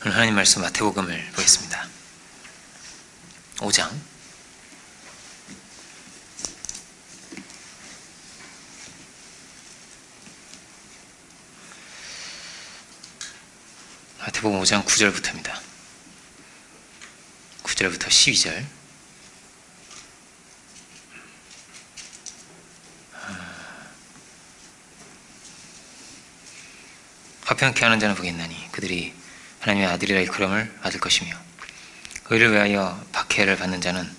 오늘 하나님 말씀 마태복음을 보겠습니다. 5장 마태복음 5장 9절부터입니다. 9절부터 12절. 화평케 하는 자는 복이 있나니 그들이 하나님의 아들이라 일컬음을 받을 것이며 의를 위하여 박해를 받는 자는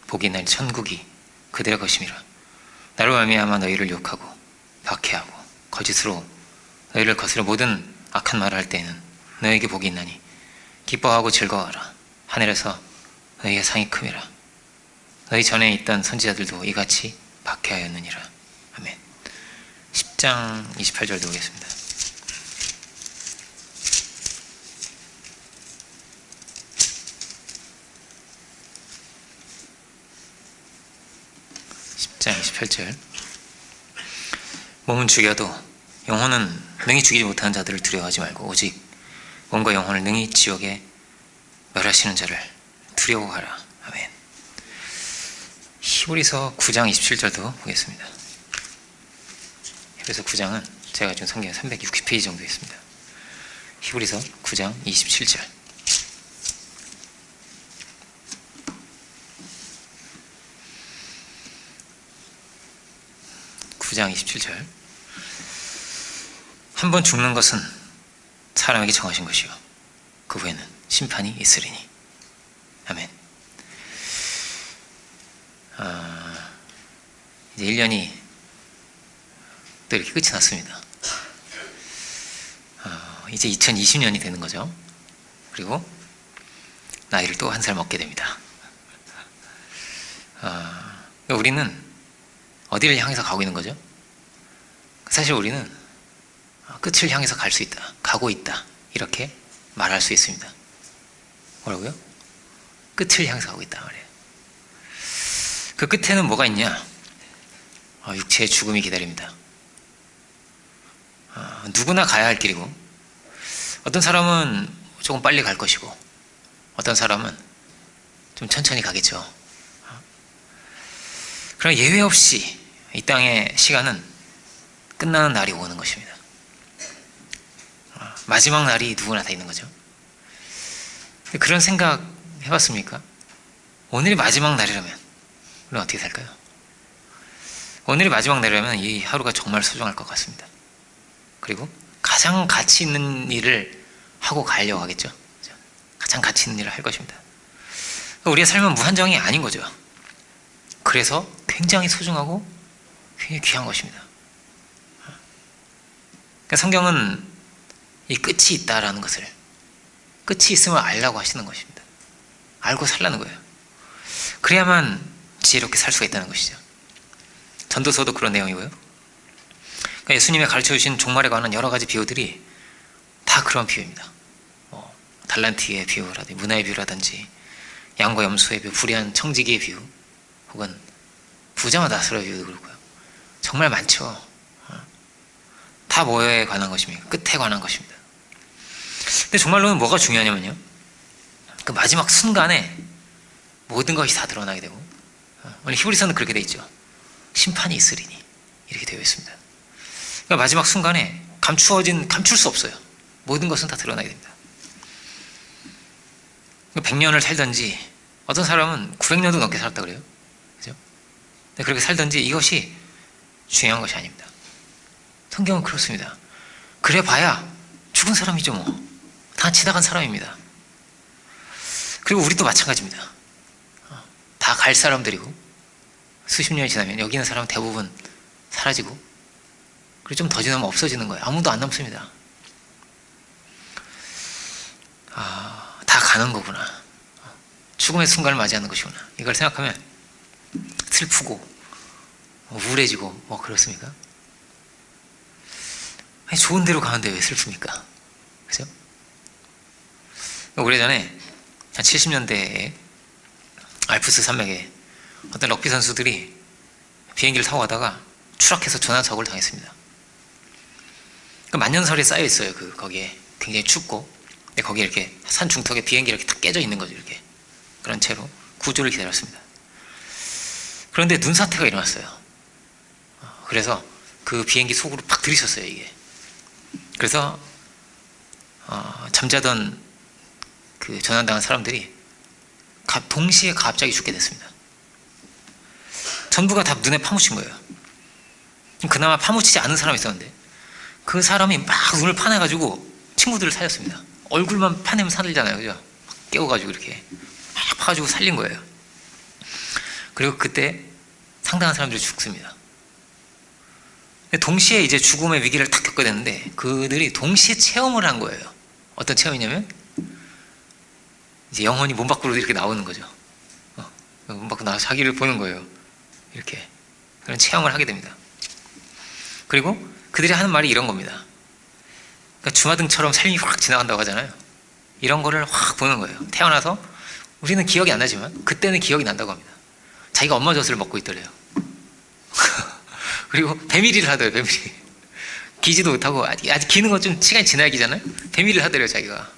복이 있나니 천국이 그들의 것임이라. 나로 말미암아 너희를 욕하고 박해하고 거짓으로 너희를 거스려 모든 악한 말을 할 때에는 너희에게 복이 있나니 기뻐하고 즐거워하라. 하늘에서 너희의 상이 큼이라. 너희 전에 있던 선지자들도 이같이 박해하였느니라. 아멘. 10장 28절도 보겠습니다. 10장 28절. 몸은 죽여도 영혼은 능히 죽이지 못하는 자들을 두려워하지 말고 오직 몸과 영혼을 능히 지옥에 멸하시는 자를 두려워하라. 아멘. 히브리서 9장 27절도 보겠습니다. 히브리서 9장은 제가 지금 성경에 360페이지 정도 있습니다. 히브리서 9장 27절. (9장 27절) 한 번 죽는 것은 사람에게 정하신 것이요 그 후에는 심판이 있으리니. 아멘. 이제 1년이 또 이렇게 끝이 났습니다. 이제 2020년이 되는 거죠. 그리고 나이를 또 한 살 먹게 됩니다. 우리는 어디를 향해서 가고 있는 거죠? 사실 우리는 끝을 향해서 갈 수 있다, 가고 있다, 이렇게 말할 수 있습니다. 뭐라고요? 끝을 향해서 가고 있다 말이에요. 그 끝에는 뭐가 있냐? 육체의 죽음이 기다립니다. 누구나 가야 할 길이고, 어떤 사람은 조금 빨리 갈 것이고, 어떤 사람은 좀 천천히 가겠죠. 그러나 예외 없이 이 땅의 시간은 끝나는 날이 오는 것입니다. 마지막 날이 누구나 다 있는 거죠. 그런 생각 해봤습니까? 오늘이 마지막 날이라면 우리는 어떻게 살까요? 오늘이 마지막 날이라면 이 하루가 정말 소중할 것 같습니다. 그리고 가장 가치 있는 일을 하고 가려고 하겠죠. 가장 가치 있는 일을 할 것입니다. 우리의 삶은 무한정이 아닌 거죠. 그래서 굉장히 소중하고 굉장히 귀한 것입니다. 그러니까 성경은 이 끝이 있다라는 것을, 끝이 있음을 알라고 하시는 것입니다. 알고 살라는 거예요. 그래야만 지혜롭게 살 수가 있다는 것이죠. 전도서도 그런 내용이고요. 그러니까 예수님의 가르쳐 주신 종말에 관한 여러 가지 비유들이 다 그런 비유입니다. 달란트의 비유라든지 문화의 비유라든지 양과 염소의 비유, 불의한 청지기의 비유, 혹은 부자와 나사로의 비유도 그렇고요. 정말 많죠. 다 뭐에 관한 것입니까? 끝에 관한 것입니다. 근데 정말로는 뭐가 중요하냐면요, 그 마지막 순간에 모든 것이 다 드러나게 되고, 오늘 히브리서는 그렇게 되어 있죠. 심판이 있으리니 이렇게 되어 있습니다. 그러니까 마지막 순간에 감출 수 없어요. 모든 것은 다 드러나게 됩니다. 100년을 살든지, 어떤 사람은 900년도 넘게 살았다 그래요. 그죠? 그렇게 살든지 이것이 중요한 것이 아닙니다. 성경은 그렇습니다. 그래 봐야 죽은 사람이죠 뭐. 다 지나간 사람입니다. 그리고 우리도 마찬가지입니다. 다 갈 사람들이고, 수십 년이 지나면 여기 있는 사람은 대부분 사라지고, 그리고 좀 더 지나면 없어지는 거예요. 아무도 안 남습니다. 다 가는 거구나. 죽음의 순간을 맞이하는 것이구나. 이걸 생각하면 슬프고 우울해지고 뭐 그렇습니까? 아니, 좋은 데로 가는데 왜 슬픕니까? 그죠? 오래전에 한 70년대에 알프스 산맥에 어떤 럭비 선수들이 비행기를 타고 가다가 추락해서 조난사고를 당했습니다. 만년설이 쌓여 있어요. 거기에 굉장히 춥고 근데 거기에 이렇게 산 중턱에 비행기 이렇게 탁 깨져 있는 거죠. 이렇게 그런 채로 구조를 기다렸습니다. 그런데 눈사태가 일어났어요. 그래서 그 비행기 속으로 팍 들이쳤어요, 이게. 그래서 잠자던 그 전환당한 사람들이 동시에 갑자기 죽게 됐습니다. 전부가 다 눈에 파묻힌 거예요. 그나마 파묻히지 않은 사람이 있었는데 그 사람이 막 눈을 파내가지고 친구들을 살렸습니다. 얼굴만 파내면 살리잖아요, 그죠? 막 깨워가지고 이렇게 막 파가지고 살린 거예요. 그리고 그때 상당한 사람들이 죽습니다. 동시에 이제 죽음의 위기를 탁 겪게 됐는데 그들이 동시에 체험을 한 거예요. 어떤 체험이냐면 이제 영혼이 몸 밖으로 이렇게 나오는 거죠. 몸 밖으로 나와서 자기를 보는 거예요. 이렇게 그런 체험을 하게 됩니다. 그리고 그들이 하는 말이 이런 겁니다. 그러니까 주마등처럼 삶이 확 지나간다고 하잖아요. 이런 거를 확 보는 거예요. 태어나서 우리는 기억이 안 나지만 그때는 기억이 난다고 합니다. 자기가 엄마 젖을 먹고 있더래요. 그리고 배밀이를 하더래요. 배밀이. 기지도 못하고 아직 기는 건 좀 시간이 지나야 기잖아요. 배밀이를 하더래요. 자기가.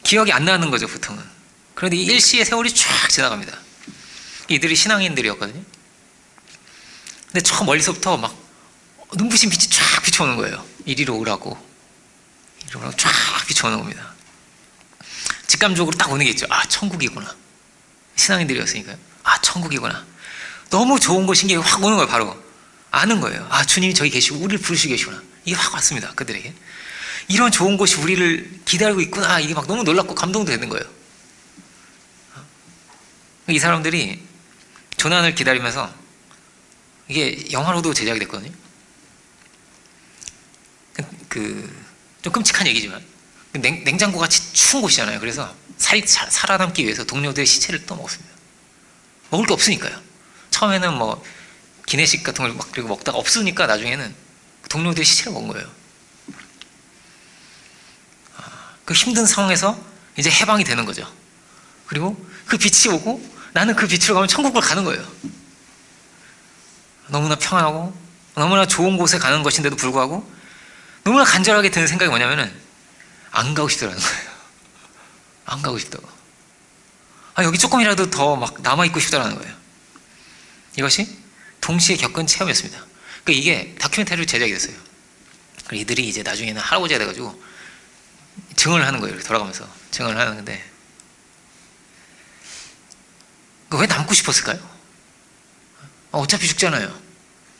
기억이 안 나는 거죠, 보통은. 그런데 이 일시의 세월이 쫙 지나갑니다. 이들이 신앙인들이었거든요. 근데 저 멀리서부터 막 눈부신 빛이 쫙 비춰오는 거예요. 이리로 오라고. 이리로 오라고 쫙 비춰오는 겁니다. 직감적으로 딱 오는 게 있죠. 아, 천국이구나. 신앙인들이었으니까요. 아, 천국이구나. 너무 좋은 곳인 게 확 오는 거예요. 바로 아는 거예요. 아, 주님이 저기 계시고 우리를 부르시고 계시구나. 이게 확 왔습니다. 그들에게. 이런 좋은 곳이 우리를 기다리고 있구나. 이게 막 너무 놀랍고 감동도 되는 거예요. 이 사람들이 조난을 기다리면서 이게 영화로도 제작이 됐거든요. 좀 끔찍한 얘기지만 냉장고 같이 추운 곳이잖아요. 그래서 살아남기 위해서 동료들의 시체를 또 먹었습니다. 먹을 게 없으니까요. 처음에는 뭐 기내식 같은 걸 막 그리고 먹다가 없으니까 나중에는 동료들의 시체를 먹은 거예요. 그 힘든 상황에서 이제 해방이 되는 거죠. 그리고 그 빛이 오고 나는 그 빛으로 가면 천국을 가는 거예요. 너무나 평안하고 너무나 좋은 곳에 가는 것인데도 불구하고 너무나 간절하게 드는 생각이 뭐냐면은 안 가고 싶더라는 거예요. 안 가고 싶다고. 여기 조금이라도 더 막 남아있고 싶다라는 거예요. 이것이 동시에 겪은 체험이었습니다. 그러니까 이게 다큐멘터리로 제작이 됐어요. 이들이 이제 나중에는 할아버지가 돼가지고 증언을 하는 거예요. 이렇게 돌아가면서 증언을 하는데 왜 남고 싶었을까요? 어차피 죽잖아요.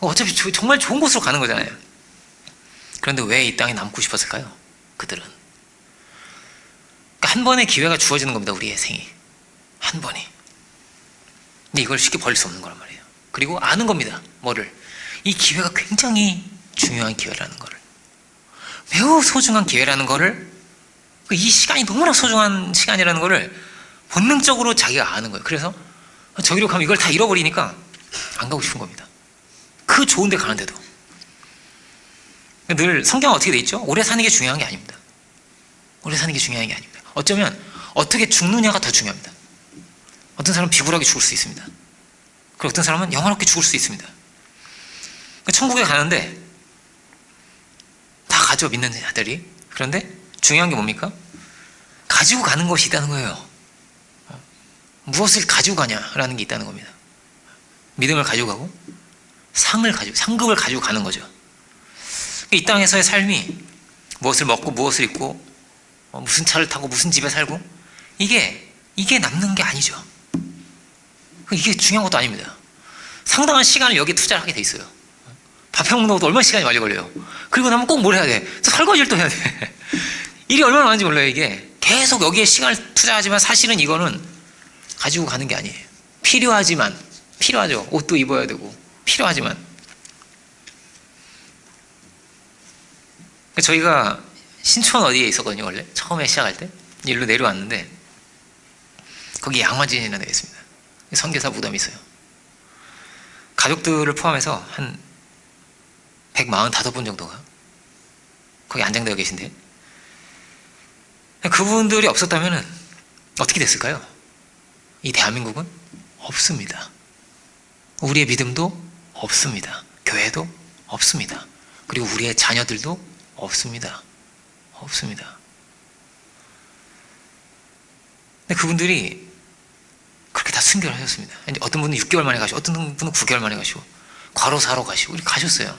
어차피 정말 좋은 곳으로 가는 거잖아요. 그런데 왜 이 땅에 남고 싶었을까요? 그들은. 그러니까 한 번의 기회가 주어지는 겁니다. 우리의 생이. 한 번이. 근데 이걸 쉽게 버릴 수 없는 거란 말이에요. 그리고 아는 겁니다. 뭐를? 이 기회가 굉장히 중요한 기회라는 거를. 매우 소중한 기회라는 거를, 이 시간이 너무나 소중한 시간이라는 거를 본능적으로 자기가 아는 거예요. 그래서 저기로 가면 이걸 다 잃어버리니까 안 가고 싶은 겁니다. 그 좋은 데 가는데도. 늘 성경은 어떻게 돼 있죠? 오래 사는 게 중요한 게 아닙니다. 오래 사는 게 중요한 게 아닙니다. 어쩌면 어떻게 죽느냐가 더 중요합니다. 어떤 사람은 비굴하게 죽을 수 있습니다. 그리고 어떤 사람은 영화롭게 죽을 수 있습니다. 천국에 가는데 다 가죠, 믿는 자들이. 그런데 중요한 게 뭡니까? 가지고 가는 것이 있다는 거예요. 무엇을 가지고 가냐라는 게 있다는 겁니다. 믿음을 가지고 가고 상급을 가지고 가는 거죠. 이 땅에서의 삶이 무엇을 먹고 무엇을 입고 무슨 차를 타고 무슨 집에 살고 이게 남는 게 아니죠. 이게 중요한 것도 아닙니다. 상당한 시간을 여기에 투자를 하게 돼 있어요. 밥 해먹는 것도 얼마나 시간이 많이 걸려요. 그리고 나면 꼭 뭘 해야 돼? 설거지를 또 해야 돼. 일이 얼마나 많은지 몰라요. 이게 계속 여기에 시간을 투자하지만 사실은 이거는 가지고 가는 게 아니에요. 필요하죠. 옷도 입어야 되고 필요하지만. 저희가 신촌 어디에 있었거든요. 원래 처음에 시작할 때 일로 내려왔는데 거기 양화진이라는 데가 있습니다. 선교사 무덤이 있어요. 가족들을 포함해서 한 145분 정도가 거기 안장되어 계신데 그분들이 없었다면 어떻게 됐을까요? 이 대한민국은 없습니다. 우리의 믿음도 없습니다. 교회도 없습니다. 그리고 우리의 자녀들도 없습니다. 없습니다. 근데 그분들이 그렇게 다 순교를 하셨습니다. 어떤 분은 6개월 만에 가시고, 어떤 분은 9개월 만에 가시고, 과로사로 가시고, 이렇게 가셨어요.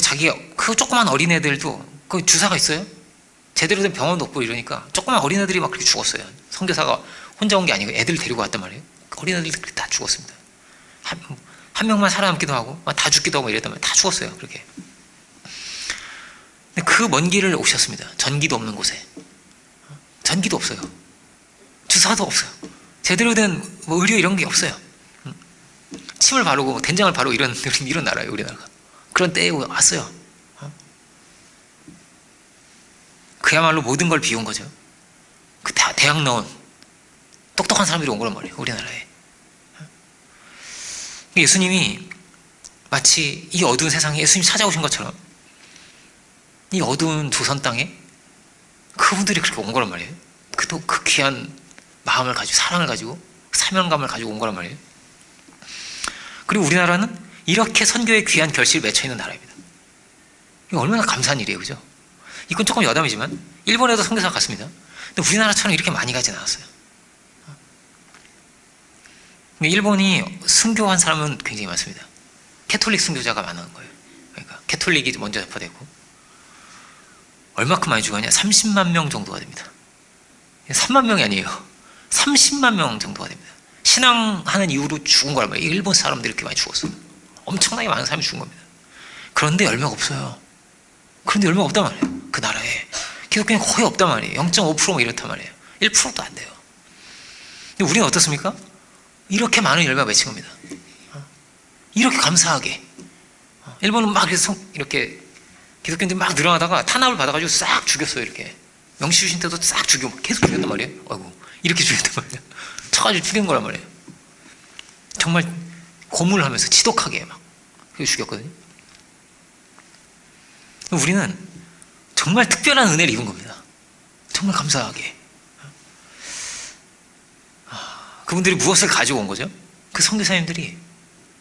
자기가, 그 조그만 어린애들도, 그 주사가 있어요? 제대로 된 병원도 없고 이러니까, 조그만 어린애들이 막 그렇게 죽었어요. 선교사가 혼자 온 게 아니고 애들 데리고 왔단 말이에요. 어린애들이 다 죽었습니다. 한 명만 살아남기도 하고, 다 죽기도 하고 이랬단 말이에요. 다 죽었어요. 그렇게. 근데 그 먼 길을 오셨습니다. 전기도 없는 곳에. 전기도 없어요. 주사도 없어요. 제대로 된 뭐 의료 이런 게 없어요. 침을 바르고 된장을 바르고 이런 나라예요, 우리나라가. 그런 때에 왔어요. 그야말로 모든 걸 비운 거죠. 그 대학 나온 똑똑한 사람들이 온 거란 말이에요, 우리나라에. 예수님이 마치 이 어두운 세상에 예수님이 찾아오신 것처럼 이 어두운 조선 땅에 그분들이 그렇게 온 거란 말이에요. 그 귀한 마음을 가지고, 사랑을 가지고, 사명감을 가지고 온 거란 말이에요. 그리고 우리나라는 이렇게 선교의 귀한 결실을 맺혀 있는 나라입니다. 이거 얼마나 감사한 일이에요, 그죠? 이건 조금 여담이지만 일본에도 선교사가 갔습니다. 근데 우리나라처럼 이렇게 많이 가진 않았어요. 일본이 순교한 사람은 굉장히 많습니다. 캐톨릭 순교자가 많은 거예요. 그러니까 캐톨릭이 먼저 접하되고, 얼마큼 많이 죽었냐? 30만 명 정도가 됩니다. 3만 명이 아니에요. 30만 명 정도가 됩니다. 신앙하는 이유로 죽은 거란 말이에요. 일본 사람들이 이렇게 많이 죽었어요. 엄청나게 많은 사람이 죽은 겁니다. 그런데 열매가 없어요. 그런데 열매가 없단 말이에요. 그 나라에 기독교는 거의 없단 말이에요. 0.5% 뭐 이렇단 말이에요. 1%도 안 돼요. 근데 우리는 어떻습니까? 이렇게 많은 열매가 맺힌 겁니다. 이렇게 감사하게. 일본은 막 이렇게 기독교인들이 막 늘어나다가 탄압을 받아가지고 싹 죽였어요. 이렇게 명시 주신 때도 싹 죽이고 계속 죽였단 말이에요. 아이고, 이렇게 죽였단 말이에요. 쳐가지고 죽인 거란 말이에요. 정말 고문을 하면서 지독하게 막 죽였거든요. 우리는 정말 특별한 은혜를 입은 겁니다. 정말 감사하게. 그분들이 무엇을 가지고 온 거죠? 그 선교사님들이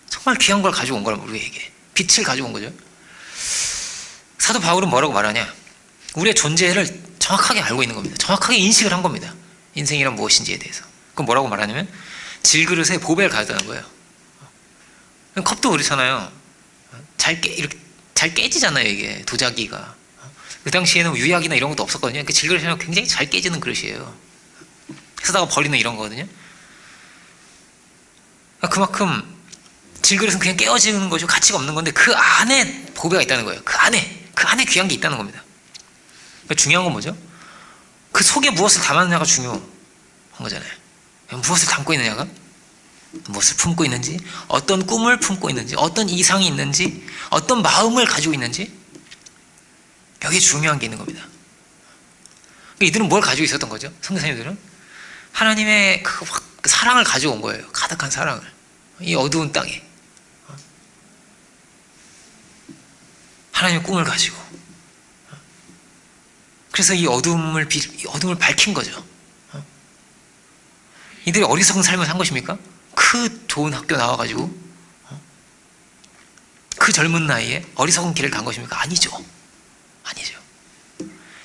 정말 귀한 걸 가지고 온 거란 말이에요. 우리에게 빛을 가지고 온 거죠. 사도 바울은 뭐라고 말하냐? 우리의 존재를 정확하게 알고 있는 겁니다. 정확하게 인식을 한 겁니다. 인생이란 무엇인지에 대해서. 그럼 뭐라고 말하냐면 질그릇에 보배를 가졌다는 거예요. 컵도 그렇잖아요. 이렇게 잘 깨지잖아요. 이게 도자기가. 그 당시에는 유약이나 이런 것도 없었거든요. 그 질그릇은 굉장히 잘 깨지는 그릇이에요. 쓰다가 버리는 이런 거거든요. 그만큼 질그릇은 그냥 깨어지는 것이고 가치가 없는 건데 그 안에 보배가 있다는 거예요. 그 안에 귀한 게 있다는 겁니다. 그러니까 중요한 건 뭐죠? 그 속에 무엇을 담았느냐가 중요한 거잖아요. 무엇을 담고 있느냐가, 무엇을 품고 있는지, 어떤 꿈을 품고 있는지, 어떤 이상이 있는지, 어떤 마음을 가지고 있는지, 여기에 중요한 게 있는 겁니다. 이들은 뭘 가지고 있었던 거죠? 선교사님들은 하나님의 그 사랑을 가지고 온 거예요. 가득한 사랑을. 이 어두운 땅에 하나님의 꿈을 가지고. 그래서 이 어둠을 밝힌 거죠. 이들이 어리석은 삶을 산 것입니까? 그 좋은 학교 나와가지고 그 젊은 나이에 어리석은 길을 간 것입니까? 아니죠.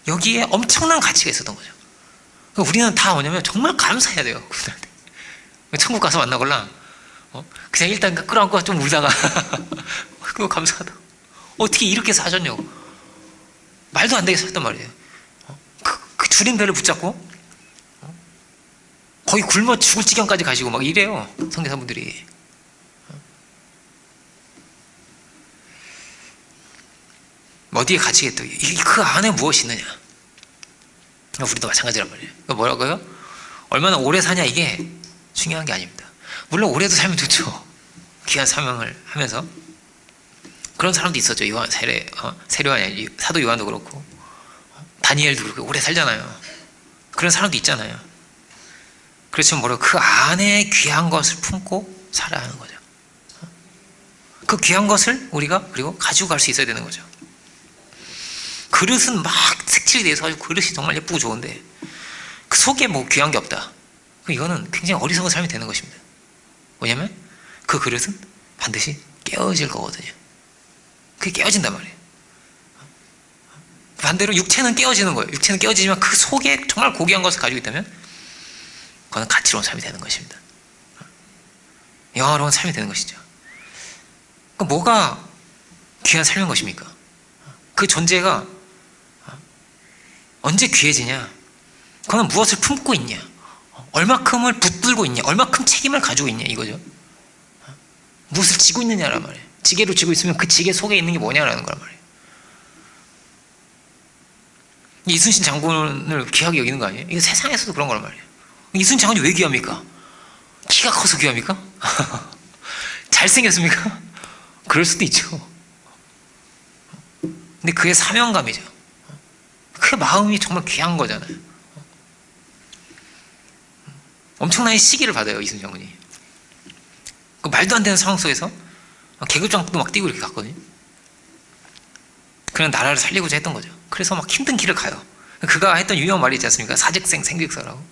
여기에 엄청난 가치가 있었던 거죠. 우리는 다 뭐냐면 정말 감사해야 돼요. 천국 가서 만나걸랑 그냥 일단 끌어안고 좀 울다가 그거 감사하다. 어떻게 이렇게 사셨냐고. 말도 안 되게 살았단 말이에요. 그 줄인 배를 붙잡고 거의 굶어 죽을 지경까지 가시고 막 이래요. 선교사분들이. 어디에 가치가 있다. 그 안에 무엇이 있느냐. 우리도 마찬가지란 말이에요. 뭐라고요? 얼마나 오래 사냐 이게 중요한 게 아닙니다. 물론 오래도 살면 좋죠. 귀한 사명을 하면서. 그런 사람도 있었죠. 세례요한이 사도 요한도 그렇고 다니엘도 그렇고 오래 살잖아요. 그런 사람도 있잖아요. 그렇지만 그 안에 귀한 것을 품고 살아야 하는 거죠. 그 귀한 것을 우리가 그리고 가지고 갈 수 있어야 되는 거죠. 그릇은 막 색칠이 돼서 그릇이 정말 예쁘고 좋은데 그 속에 뭐 귀한 게 없다. 이거는 굉장히 어리석은 삶이 되는 것입니다. 왜냐하면 그 그릇은 반드시 깨어질 거거든요. 그게 깨어진단 말이에요. 반대로 육체는 깨어지는 거예요. 육체는 깨어지지만 그 속에 정말 고귀한 것을 가지고 있다면 그거는 가치로운 삶이 되는 것입니다. 영화로운 삶이 되는 것이죠. 그러니까 뭐가 귀한 삶인 것입니까? 그 존재가 언제 귀해지냐? 그거는 무엇을 품고 있냐? 얼마큼을 붙들고 있냐? 얼마큼 책임을 가지고 있냐? 이거죠. 무엇을 지고 있느냐란 말이에요. 지게를 쥐고 있으면 그 지게 속에 있는 게 뭐냐라는 거란 말이에요. 이순신 장군을 귀하게 여기는 거 아니에요? 이거 세상에서도 그런 거란 말이에요. 이순신 장군이 왜 귀합니까? 키가 커서 귀합니까? 잘생겼습니까? 그럴 수도 있죠. 근데 그의 사명감이죠. 그 마음이 정말 귀한 거잖아요. 엄청난 시기를 받아요, 이순신 장군이. 그 말도 안 되는 상황 속에서 계급장도 막 뛰고 이렇게 갔거든요. 그냥 나라를 살리고자 했던 거죠. 그래서 막 힘든 길을 가요. 그가 했던 유명한 말이 있지 않습니까? 사직생 생직서라고.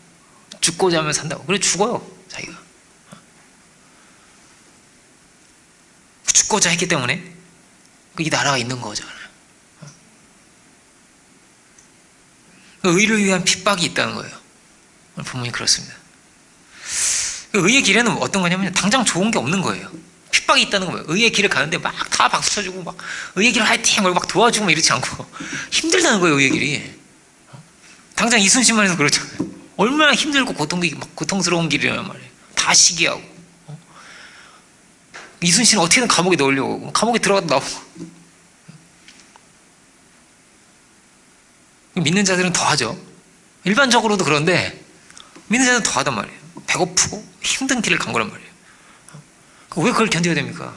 죽고자 하면 산다고. 그래 죽어요, 자기가. 죽고자 했기 때문에 이 나라가 있는 거잖아요. 의를 위한 핍박이 있다는 거예요. 본문이 그렇습니다. 의의 길에는 어떤 거냐면 당장 좋은 게 없는 거예요. 핍박이 있다는 거예요. 의의 길을 가는데 막 다 박수 쳐주고 막 의의 길 화이팅 막 도와주고 막 이러지 않고 힘들다는 거예요. 의의 길이. 당장 이순신만 해도 그렇잖아요. 얼마나 힘들고 고통스러운 길이란 말이에요. 다 시기하고. 이순신은 어떻게든 감옥에 넣으려고 감옥에 들어가도 나오고. 믿는 자들은 더 하죠. 일반적으로도 그런데 믿는 자들은 더 하단 말이에요. 배고프고 힘든 길을 간 거란 말이에요. 왜 그걸 견뎌야 됩니까?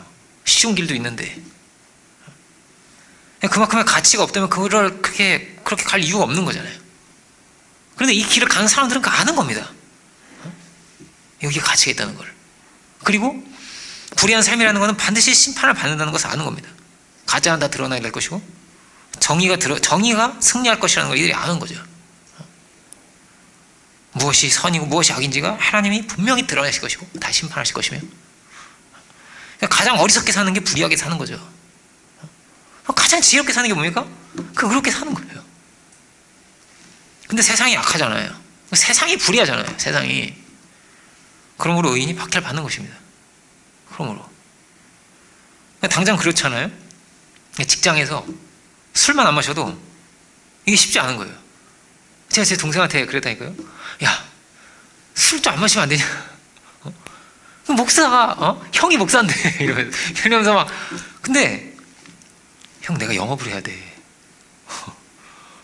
쉬운 길도 있는데. 그만큼의 가치가 없다면 그걸 그렇게 갈 이유가 없는 거잖아요. 그런데 이 길을 가는 사람들은 아는 겁니다. 여기에 가치가 있다는 걸. 그리고 불의한 삶이라는 것은 반드시 심판을 받는다는 것을 아는 겁니다. 가짜는 다 드러나야 될 것이고 정의가 승리할 것이라는 걸 이들이 아는 거죠. 무엇이 선이고 무엇이 악인지가 하나님이 분명히 드러내실 것이고 다 심판하실 것이며 가장 어리석게 사는 게 불의하게 사는 거죠. 가장 지혜롭게 사는 게 뭡니까? 의롭게 사는 거예요. 근데 세상이 약하잖아요. 세상이 불의하잖아요. 세상이. 그러므로 의인이 박해를 받는 것입니다. 그러므로 당장 그렇잖아요. 직장에서 술만 안 마셔도 이게 쉽지 않은 거예요. 제가 제 동생한테 그랬다니까요. 야, 술 좀 안 마시면 안 되냐? 목사가 형이 목사인데 이러면서 막 근데 형 내가 영업을 해야 돼.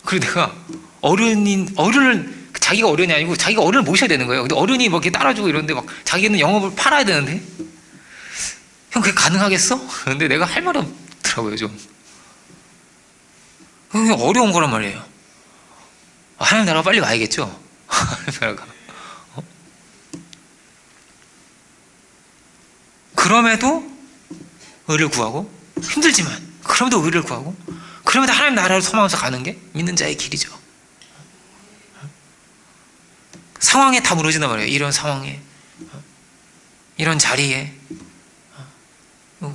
그리고 내가 어른을 자기가 어른이 아니고 자기가 어른을 모셔야 되는 거예요. 근데 어른이 뭐 이렇게 따라주고 이러는데 막 자기는 영업을 팔아야 되는데 형 그게 가능하겠어? 근데 내가 할 말이 없더라고요 좀. 어려운 거란 말이에요. 하나님 나라가 빨리 와야겠죠. 하나님 나라가. 그럼에도 의를 구하고 힘들지만 그럼에도 의를 구하고 그럼에도 하나님 나라를 소망해서 가는 게 믿는 자의 길이죠. 상황에 다 무너진단 말이에요. 이런 상황에 이런 자리에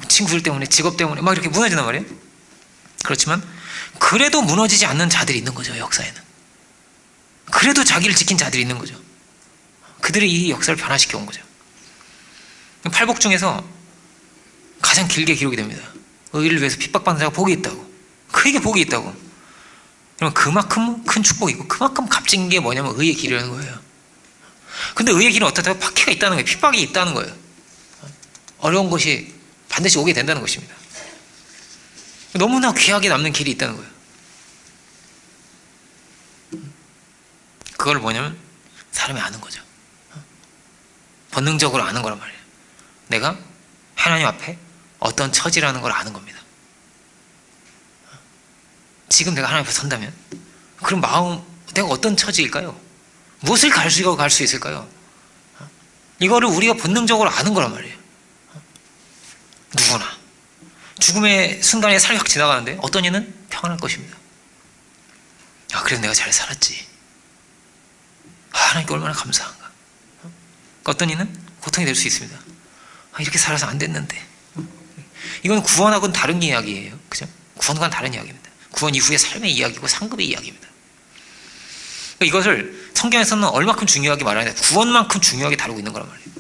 친구들 때문에 직업 때문에 막 이렇게 무너진단 말이에요. 그렇지만 그래도 무너지지 않는 자들이 있는 거죠. 역사에는. 그래도 자기를 지킨 자들이 있는 거죠. 그들이 이 역사를 변화시켜 온 거죠. 팔복 중에서 가장 길게 기록이 됩니다. 의를 위해서 핍박받는 자가 복이 있다고. 그에게 복이 있다고. 그러면 그만큼 큰 축복이고 그만큼 값진 게 뭐냐면 의의 길이라는 거예요. 근데 의의 길은 어떻다고? 박해가 있다는 거예요. 핍박이 있다는 거예요. 어려운 것이 반드시 오게 된다는 것입니다. 너무나 귀하게 남는 길이 있다는 거예요. 그걸 뭐냐면 사람이 아는 거죠. 본능적으로 아는 거란 말이에요. 내가 하나님 앞에 어떤 처지라는 걸 아는 겁니다. 지금 내가 하나님 앞에 선다면 그럼 마음 내가 어떤 처지일까요? 무엇을 갈 수 있을까요? 이거를 우리가 본능적으로 아는 거란 말이에요. 누구나 죽음의 순간에 삶이 확 지나가는데 어떤 이는 평안할 것입니다. 그래도 내가 잘 살았지. 하나님께 얼마나 감사한가. 어떤 이는 고통이 될 수 있습니다. 이렇게 살아서 안 됐는데. 이건 구원하고는 다른 이야기예요. 그죠? 구원과는 다른 이야기입니다. 구원 이후의 삶의 이야기고 상급의 이야기입니다. 그러니까 이것을 성경에서는 얼마큼 중요하게 말하는데 구원만큼 중요하게 다루고 있는 거란 말이에요.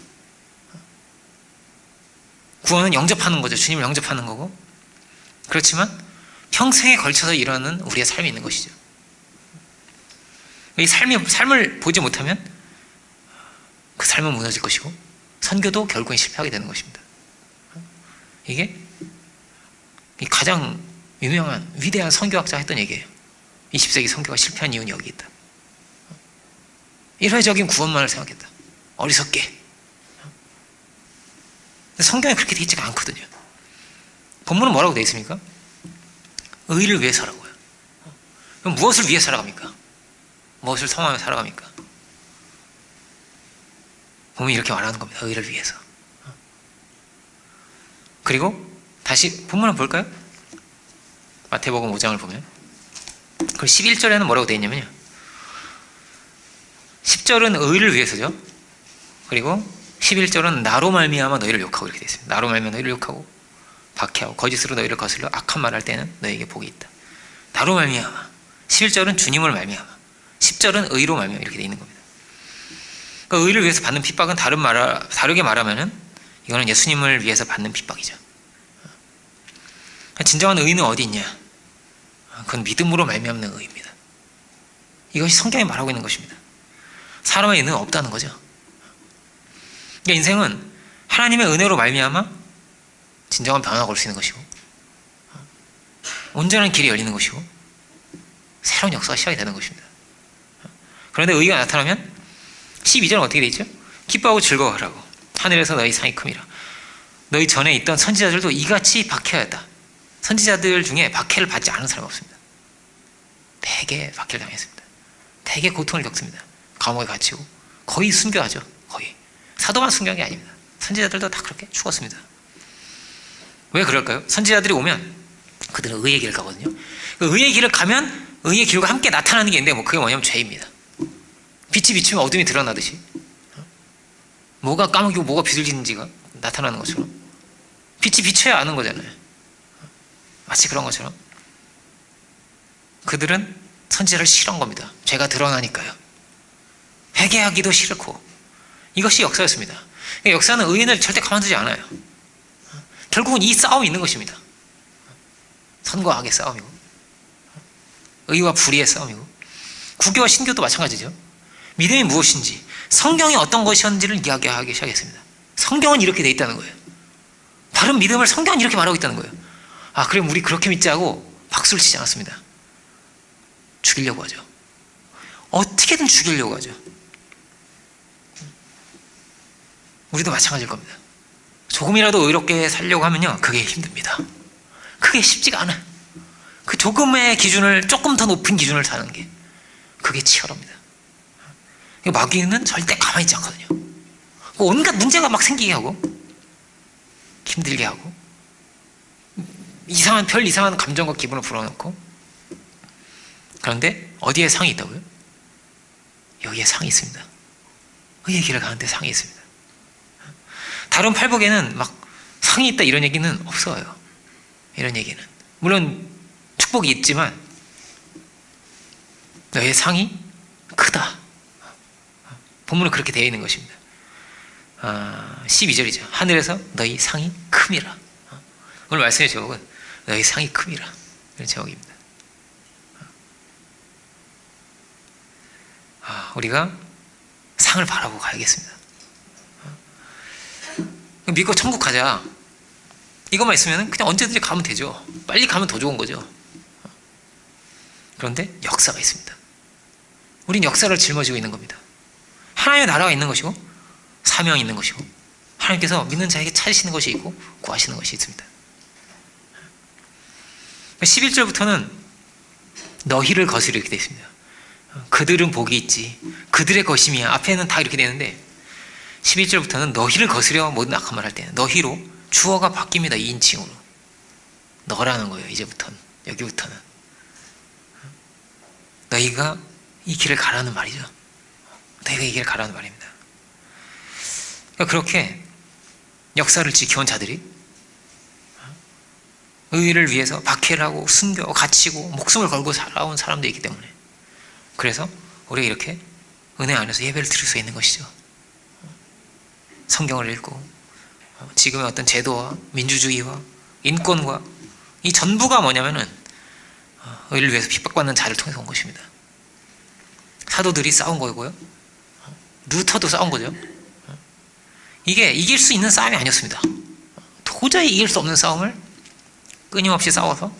구원은 영접하는 거죠. 주님을 영접하는 거고. 그렇지만 평생에 걸쳐서 일어나는 우리의 삶이 있는 것이죠. 이 삶을 보지 못하면 그 삶은 무너질 것이고 선교도 결국엔 실패하게 되는 것입니다. 이게 가장 유명한 위대한 선교학자가 했던 얘기예요. 20세기 선교가 실패한 이유는 여기 있다. 일회적인 구원만을 생각했다. 어리석게. 근데 성경에 그렇게 되어 있지가 않거든요. 본문은 뭐라고 되어 있습니까? 의를 위해 살아가고요. 그럼 무엇을 위해 살아갑니까? 무엇을 성하며 살아갑니까? 본문이 이렇게 말하는 겁니다. 의를 위해서. 그리고 다시 본문 한번 볼까요? 마태복음 5장을 보면 그 11절에는 뭐라고 되어 있냐면요. 10절은 의를 위해서죠. 그리고 11절은 나로 말미암아 너희를 욕하고 이렇게 되어 있습니다. 나로 말미암아 너희를 욕하고 박해하고 거짓으로 너희를 거슬러 악한 말할 때는 너희에게 복이 있다. 나로 말미암아. 11절은 주님을 말미암아. 10절은 의로 말미암아 이렇게 되어 있는 겁니다. 그러니까 의를 위해서 받는 핍박은 다르게 말하면은 이거는 예수님을 위해서 받는 핍박이죠. 진정한 의는 어디 있냐? 그건 믿음으로 말미암는 의입니다. 이것이 성경이 말하고 있는 것입니다. 사람의 의는 없다는 거죠. 그러니까 인생은 하나님의 은혜로 말미암아 진정한 변화가 올 수 있는 것이고 온전한 길이 열리는 것이고 새로운 역사가 시작이 되는 것입니다. 그런데 의가 나타나면 12절은 어떻게 되어 있죠? 기뻐하고 즐거워하라고 하늘에서 너희 상이 큼이라. 너희 전에 있던 선지자들도 이같이 박해하였다. 선지자들 중에 박해를 받지 않은 사람이 없습니다. 되게 박해를 당했습니다. 되게 고통을 겪습니다. 감옥에 갇히고 거의 순교하죠. 거의 사도만 순교한 게 아닙니다. 선지자들도 다 그렇게 죽었습니다. 왜 그럴까요? 선지자들이 오면 그들은 의의 길을 가거든요. 의의 길을 가면 의의 길과 함께 나타나는 게 있는데 그게 뭐냐면 죄입니다. 빛이 비추면 어둠이 드러나듯이 뭐가 까마귀고 뭐가 비둘기인지가 나타나는 것처럼 빛이 비춰야 아는 거잖아요. 마치 그런 것처럼 그들은 선지자를 싫어한 겁니다. 죄가 드러나니까요. 회개하기도 싫고 이것이 역사였습니다. 역사는 의인을 절대 가만두지 않아요. 결국은 이 싸움이 있는 것입니다. 선과 악의 싸움이고 의와 불의의 싸움이고 구교와 신교도 마찬가지죠. 믿음이 무엇인지 성경이 어떤 것이었는지를 이야기하기 시작했습니다. 성경은 이렇게 돼 있다는 거예요. 다른 믿음을 성경은 이렇게 말하고 있다는 거예요. 아 그럼 우리 그렇게 믿지 하고 박수를 치지 않았습니다. 죽이려고 하죠. 어떻게든 죽이려고 하죠. 우리도 마찬가지일 겁니다. 조금이라도 의롭게 살려고 하면요 그게 힘듭니다. 그게 쉽지가 않아요. 그 조금의 기준을 조금 더 높은 기준을 사는 게 그게 치열합니다. 마귀는 절대 가만히 있지 않거든요. 온갖 문제가 막 생기게 하고 힘들게 하고 별 이상한 감정과 기분을 불어넣고 그런데 어디에 상이 있다고요? 여기에 상이 있습니다. 의의 길을 가는데 상이 있습니다. 다른 팔복에는 막 상이 있다 이런 얘기는 없어요. 이런 얘기는 물론 축복이 있지만 너의 상이 크다. 본문은 그렇게 되어 있는 것입니다. 12절이죠. 하늘에서 너희 상이 큼이라. 오늘 말씀의 제목은 너희 상이 큼이라. 이런 제목입니다. 우리가 상을 바라보고 가야겠습니다. 믿고 천국 가자. 이것만 있으면 그냥 언제든지 가면 되죠. 빨리 가면 더 좋은 거죠. 그런데 역사가 있습니다. 우린 역사를 짊어지고 있는 겁니다. 하나님의 나라가 있는 것이고 사명이 있는 것이고 하나님께서 믿는 자에게 찾으시는 것이 있고 구하시는 것이 있습니다. 11절부터는 너희를 거스르 이렇게 되어 있습니다. 그들은 복이 있지 그들의 것임이야. 앞에는 다 이렇게 되는데 11절부터는 너희를 거스려 모든 악한 말 할 때는 너희로 주어가 바뀝니다. 2인칭으로 너라는 거예요. 이제부터는 여기부터는 너희가 이 길을 가라는 말이죠. 너희가 이 길을 가라는 말입니다. 그러니까 그렇게 역사를 지켜온 자들이 의를 위해서 박해를 하고 숨겨 갇히고 목숨을 걸고 살아온 사람들이 있기 때문에, 그래서 우리가 이렇게 은혜 안에서 예배를 드릴 수 있는 것이죠. 성경을 읽고 지금의 어떤 제도와 민주주의와 인권과 이 전부가 뭐냐면은 의를 위해서 핍박받는 자를 통해서 온 것입니다. 사도들이 싸운 거고요. 루터도 싸운 거죠. 이게 이길 수 있는 싸움이 아니었습니다. 도저히 이길 수 없는 싸움을 끊임없이 싸워서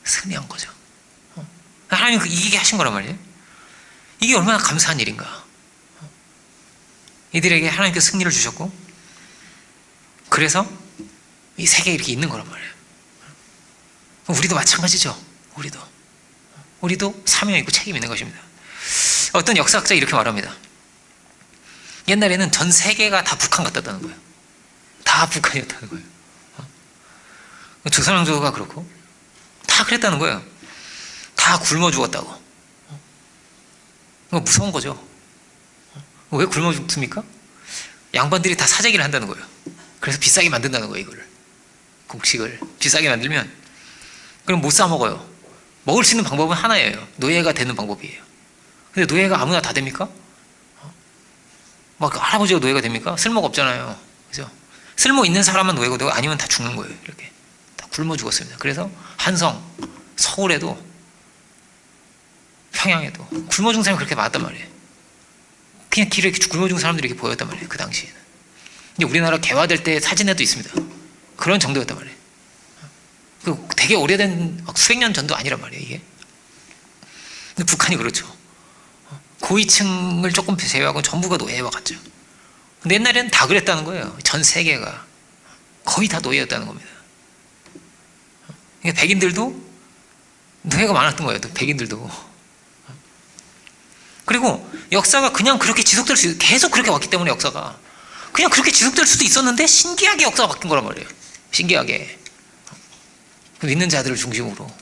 승리한 거죠. 하나님이 이기게 하신 거란 말이에요. 이게 얼마나 감사한 일인가. 이들에게 하나님께서 승리를 주셨고, 그래서 이 세계에 이렇게 있는 거란 말이에요. 우리도 마찬가지죠. 우리도 사명이 있고 책임이 있는 것입니다. 어떤 역사학자 이렇게 말합니다. 옛날에는 전 세계가 다 북한 같았다는 거예요. 다 북한이었다는 거예요. 조선왕조가 그렇고 다 그랬다는 거예요. 다 굶어 죽었다고. 무서운 거죠. 왜 굶어 죽습니까? 양반들이 다 사재기를 한다는 거예요. 그래서 비싸게 만든다는 거예요. 이거를, 곡식을 비싸게 만들면 그럼 못 사 먹어요. 먹을 수 있는 방법은 하나예요. 노예가 되는 방법이에요. 근데 노예가 아무나 다 됩니까? 막 할아버지가 노예가 됩니까? 쓸모가 없잖아요. 그죠? 쓸모 있는 사람만 노예가 되고 아니면 다 죽는 거예요. 이렇게 다 굶어 죽었습니다. 그래서 한성, 서울에도 평양에도 굶어 죽은 사람이 그렇게 많았단 말이에요. 그냥 길에 굶어 죽은 사람들이 이렇게 보였단 말이에요. 그 당시에는. 근데 우리나라 개화될 때 사진에도 있습니다. 그런 정도였단 말이에요. 그 되게 오래된 수백 년 전도 아니란 말이에요. 이게. 근데 북한이 그렇죠. 고위층을 조금 제외하고 전부가 노예와 같죠. 근데 옛날에는 다 그랬다는 거예요. 전 세계가 거의 다 노예였다는 겁니다. 그러니까 백인들도 노예가 많았던 거예요. 백인들도. 그리고 역사가 그냥 그렇게 지속될 수, 계속 그렇게 왔기 때문에 역사가 그냥 그렇게 지속될 수도 있었는데 신기하게 역사가 바뀐 거란 말이에요. 신기하게. 믿는 자들을 중심으로.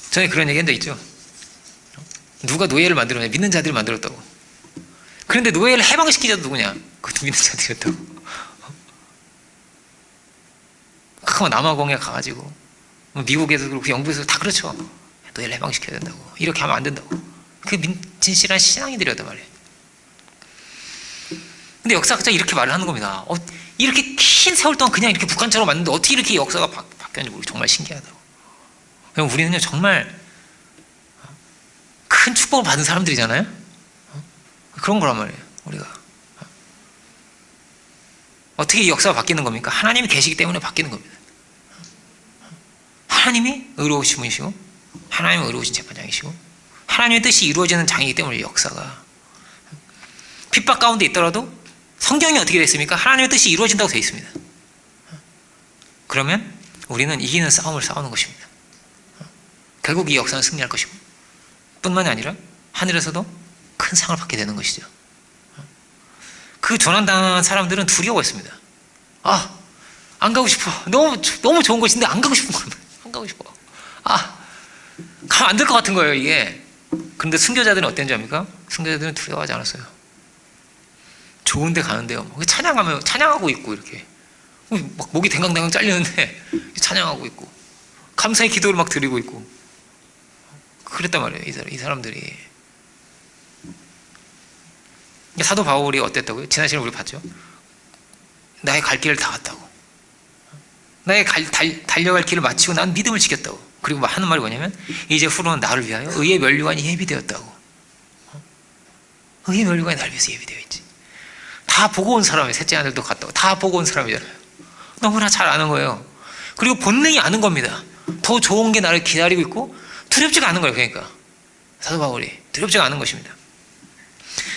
전에 그런 얘기 한 적 있죠. 누가 노예를 만들었냐? 믿는 자들이 만들었다고. 그런데 노예를 해방시키자도 누구냐? 그것도 믿는 자들이었다고. 그거 남아공에 가가지고 미국에도 그렇고 영국에서 다 그렇죠. 노예를 해방시켜야 된다고. 이렇게 하면 안 된다고. 그게 진실한 신앙인들이었단 말이에요. 근데 역사학자 이렇게 말을 하는 겁니다. 이렇게 긴 세월 동안 그냥 이렇게 북한처럼 왔는데 어떻게 이렇게 역사가 바뀌었는지 모르고 정말 신기하다고. 그럼 우리는요 정말 큰 축복을 받은 사람들이잖아요. 그런 거란 말이에요. 우리가 어떻게 이 역사가 바뀌는 겁니까? 하나님이 계시기 때문에 바뀌는 겁니다. 하나님이 의로우신 분이시고 하나님은 의로우신 재판장이시고 하나님의 뜻이 이루어지는 장이기 때문에 이 역사가 핍박 가운데 있더라도 성경이 어떻게 되어 있습니까? 하나님의 뜻이 이루어진다고 되어 있습니다. 그러면 우리는 이기는 싸움을 싸우는 것입니다. 결국 이 역사는 승리할 것이고 뿐만이 아니라 하늘에서도 큰 상을 받게 되는 것이죠. 그 조난당한 사람들은 두려워했습니다. 안 가고 싶어. 너무 좋은 곳인데 안 가고 싶은 거예요. 안 가고 싶어. 가면 안 될 것 같은 거예요, 이게. 그런데 순교자들은 어땠는지 압니까? 순교자들은 두려워하지 않았어요. 좋은 데 가는데요. 찬양하고 있고, 이렇게. 막 목이 댕강댕강 잘리는데, 찬양하고 있고, 감사의 기도를 막 드리고 있고. 그랬단 말이에요, 이 사람들이. 사도 바울이 어땠다고요? 지난 시간에 우리 봤죠? 나의 갈 길을 다 갔다고. 나의 달려갈 길을 마치고 난 믿음을 지켰다고. 그리고 하는 말이 뭐냐면 이제 후로는 나를 위하여 의의 면류관이 예비되었다고. 의의 면류관이 나를 위해서 예비되어 있지. 다 보고 온 사람이에요. 셋째 아들도 갔다고. 다 보고 온 사람이잖아요. 너무나 잘 아는 거예요. 그리고 본능이 아는 겁니다. 더 좋은 게 나를 기다리고 있고 두렵지가 않은 거예요. 그러니까 사도 바울이 두렵지가 않은 것입니다.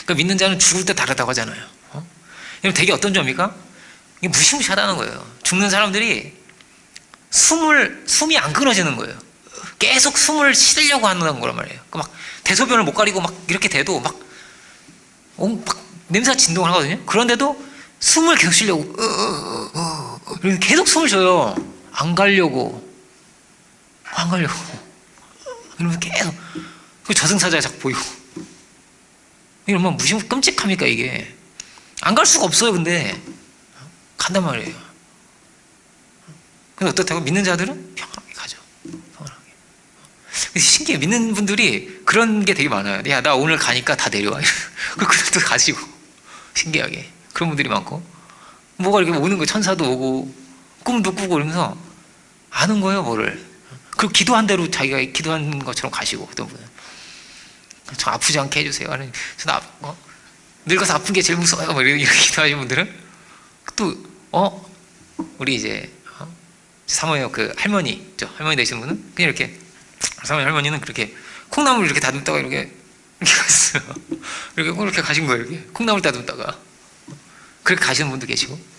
그러니까 믿는 자는 죽을 때 다르다고 하잖아요. 여러분 되게 어떤 점입니까? 이게 무시무시하다는 거예요. 죽는 사람들이 숨이 안 끊어지는 거예요. 계속 숨을 쉬려고 하는 거란 말이에요. 막 대소변을 못 가리고 막 이렇게 돼도 막 냄새가 진동을 하거든요. 그런데도 숨을 계속 쉬려고 계속 숨을 쉬어요. 안 가려고 이러면서 계속 그 저승사자가 자꾸 보이고. 이게 얼마나 끔찍합니까 이게. 안 갈 수가 없어요. 근데 간단 말이에요. 근데 어떻다고? 믿는 자들은 평안하게 가죠. 평안하게. 신기해. 믿는 분들이 그런 게 되게 많아요. 야, 나 오늘 가니까 다 내려와. 그들도 가시고. 신기하게. 그런 분들이 많고. 뭐가 이렇게 오는 거, 천사도 오고, 꿈도 꾸고 이러면서 아는 거예요, 뭐를. 그리고 기도한 대로 자기가 기도한 것처럼 가시고, 어떤 분은. 저 아프지 않게 해주세요. 아니, 저는 늙어서 아픈 게 제일 무서워요. 뭐 이렇게 기도하시는 분들은 또, 우리 이제, 사모예요. 그 할머니, 할머니 되시는 분은 그냥 이렇게, 사모님 할머니는 그렇게 콩나물 이렇게 다듬다가 이렇게 갔어요. 이렇게 가신 거예요. 이렇게 콩나물 다듬다가. 그렇게 가시는 분도 계시고.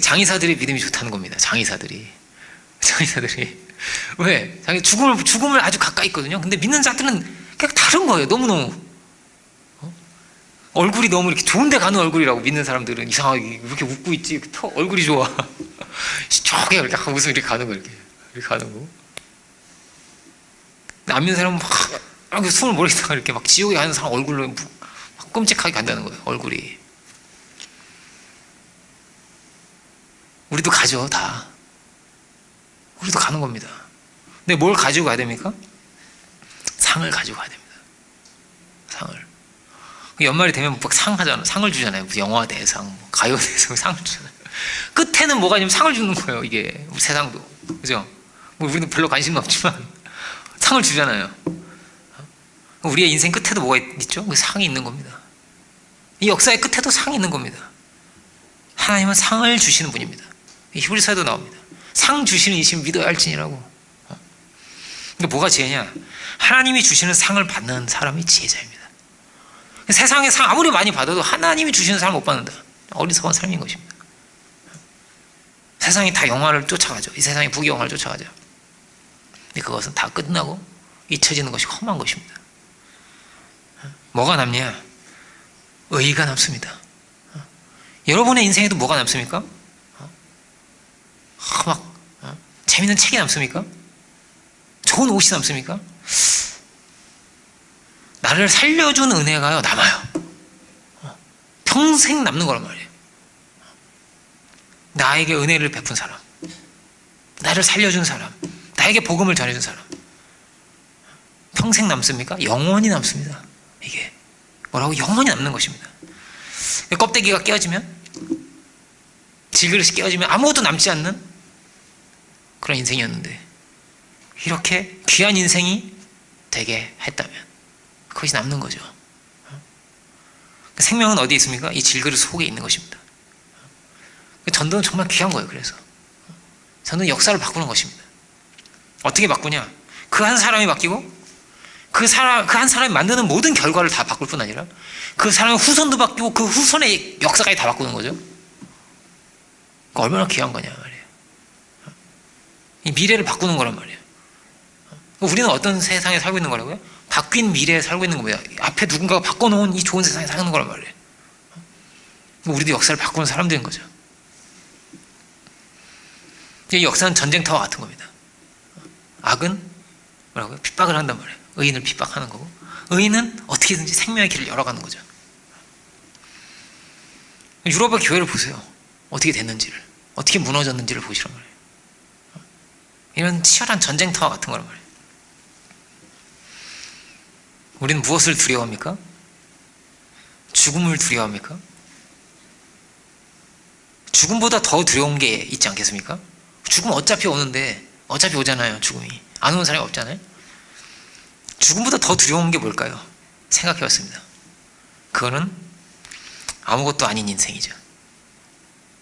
장의사들의 믿음이 좋다는 겁니다. 장의사들이. 왜? 자기 죽음을 아주 가까이 있거든요. 근데 믿는 자들은 그냥 다른 거예요. 너무너무. 얼굴이 너무 이렇게 좋은데 가는 얼굴이라고 믿는 사람들은 이상하게 이렇게 웃고 있지. 얼굴이 좋아. 저게 이렇게 웃으면 이렇게 가는 거, 이렇게 가는 거. 안 믿는 사람은 막 숨을 몰아다가 이렇게 막 지옥에 가는 사람 얼굴로 막 끔찍하게 간다는 거예요. 얼굴이. 우리도 가죠, 다. 우리도 가는 겁니다. 근데 뭘 가지고 가야 됩니까? 상을 가지고 가야 됩니다. 상을. 연말이 되면 막 상 하잖아요. 상을 주잖아요. 영화 대상, 가요 대상 상을 주잖아요. 끝에는 뭐가 있냐면 상을 주는 거예요. 이게 우리 세상도. 그죠? 뭐 우리는 별로 관심은 없지만 상을 주잖아요. 우리의 인생 끝에도 뭐가 있죠? 그 상이 있는 겁니다. 이 역사의 끝에도 상이 있는 겁니다. 하나님은 상을 주시는 분입니다. 히브리서에도 나옵니다. 상 주시는 이심 믿어야 할지니라고. 근데 뭐가 지혜냐? 하나님이 주시는 상을 받는 사람이 지혜자입니다. 세상에 상 아무리 많이 받아도 하나님이 주시는 상을 못 받는다. 어리석은 삶인 것입니다. 세상이 다 영화를 쫓아가죠. 이 세상이 부귀영화를 쫓아가죠. 근데 그것은 다 끝나고 잊혀지는 것이 험한 것입니다. 뭐가 남냐? 의의가 남습니다. 여러분의 인생에도 뭐가 남습니까? 재밌는 책이 남습니까? 좋은 옷이 남습니까? 나를 살려준 은혜가요, 남아요. 평생 남는 거란 말이에요. 나에게 은혜를 베푼 사람, 나를 살려준 사람, 나에게 복음을 전해준 사람. 평생 남습니까? 영원히 남습니다. 이게 뭐라고? 영원히 남는 것입니다. 껍데기가 깨어지면, 질그릇이 깨어지면 아무것도 남지 않는 그런 인생이었는데, 이렇게 귀한 인생이 되게 했다면 그것이 남는 거죠. 생명은 어디에 있습니까? 이 질그릇 속에 있는 것입니다. 전도는 정말 귀한 거예요. 그래서 전도는 역사를 바꾸는 것입니다. 어떻게 바꾸냐? 그 한 사람이 바뀌고 그 한 사람이 만드는 모든 결과를 다 바꿀 뿐 아니라 그 사람의 후손도 바뀌고 그 후손의 역사까지 다 바꾸는 거죠. 얼마나 귀한 거냐 말이에요. 이 미래를 바꾸는 거란 말이에요. 우리는 어떤 세상에 살고 있는 거라고요? 바뀐 미래에 살고 있는 겁니다. 앞에 누군가가 바꿔놓은 이 좋은 세상에 사는 거란 말이에요. 우리도 역사를 바꾸는 사람들인 거죠. 이 역사는 전쟁터와 같은 겁니다. 악은 뭐라고요? 핍박을 한단 말이에요. 의인을 핍박하는 거고, 의인은 어떻게든지 생명의 길을 열어가는 거죠. 유럽의 교회를 보세요. 어떻게 됐는지를, 어떻게 무너졌는지를 보시란 말이에요. 이런 치열한 전쟁터와 같은 거란 말이에요. 우리는 무엇을 두려워합니까? 죽음을 두려워합니까? 죽음보다 더 두려운 게 있지 않겠습니까? 죽음은 어차피 오는데, 어차피 오잖아요. 죽음이 안 오는 사람이 없잖아요. 죽음보다 더 두려운 게 뭘까요? 생각해봤습니다. 그거는 아무것도 아닌 인생이죠.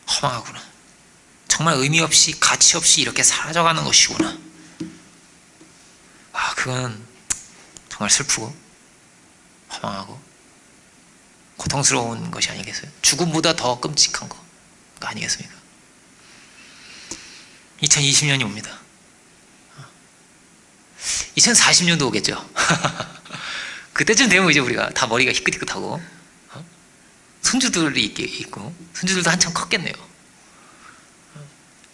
허망하구나. 정말 의미 없이 가치 없이 이렇게 사라져가는 것이구나. 그건 정말 슬프고 허망하고 고통스러운 것이 아니겠어요? 죽음보다 더 끔찍한 거 아니겠습니까? 2020년이 옵니다. 2040년도 오겠죠. 그때쯤 되면 이제 우리가 다 머리가 희끗희끗하고 손주들이 있고 손주들도 한참 컸겠네요.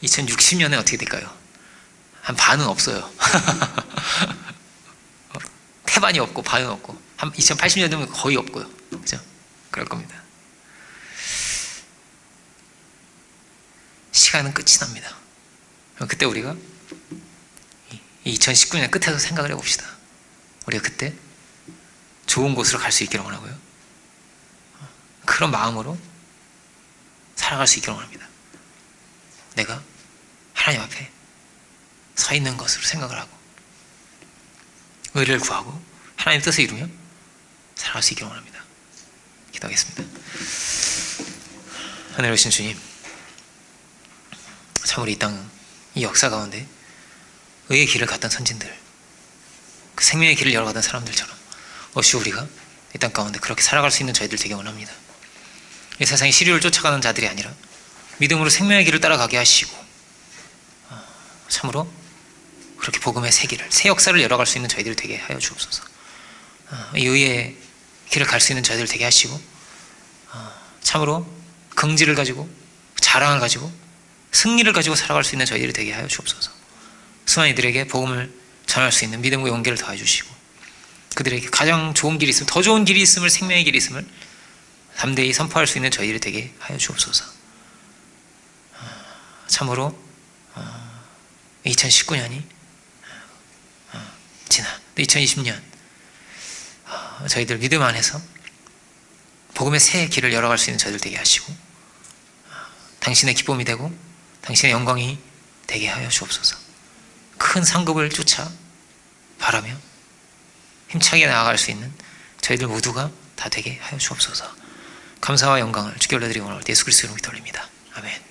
2060년에 어떻게 될까요? 한 반은 없어요. 태반이 없고 반은 없고, 한 2080년 되면 거의 없고요. 그죠? 그럴 겁니다. 시간은 끝이 납니다. 그때 우리가 2019년 끝에서 생각을 해봅시다. 우리가 그때 좋은 곳으로 갈 수 있기를 원하고요. 그런 마음으로 살아갈 수 있기를 원합니다. 내가 하나님 앞에 서 있는 것으로 생각을 하고 의를 구하고 하나님 뜻을 이루며 살아갈 수 있기를 원합니다. 기도하겠습니다. 하늘 오신 주님, 참 우리 이 땅, 이 역사 가운데 의의 길을 갔던 선진들, 그 생명의 길을 열어가던 사람들처럼 없이 우리가 이 땅 가운데 그렇게 살아갈 수 있는 저희들 되게 원합니다. 이 세상의 시류를 쫓아가는 자들이 아니라 믿음으로 생명의 길을 따라가게 하시고 참으로 그렇게 복음의 새 길을, 새 역사를 열어갈 수 있는 저희들 되게 하여 주옵소서. 이 의의 길을 갈 수 있는 저희들 되게 하시고 참으로 긍지를 가지고 자랑을 가지고 승리를 가지고 살아갈 수 있는 저희들이 되게 하여 주옵소서. 수많은 이들에게 복음을 전할 수 있는 믿음과 용기를 더해 주시고 그들에게 가장 좋은 길이 있음을, 더 좋은 길이 있음을, 생명의 길이 있음을 담대히 선포할 수 있는 저희들이 되게 하여 주옵소서. 참으로 2019년이 지나 2020년 저희들 믿음 안에서 복음의 새 길을 열어갈 수 있는 저희들 되게 하시고 당신의 기쁨이 되고 당신의 영광이 되게 하여 주옵소서. 큰 상급을 쫓아 바라며 힘차게 나아갈 수 있는 저희들 모두가 다 되게 하여 주옵소서. 감사와 영광을 주께 올려드리고 오늘 예수 그리스도 이름으로 기도 올립니다. 아멘.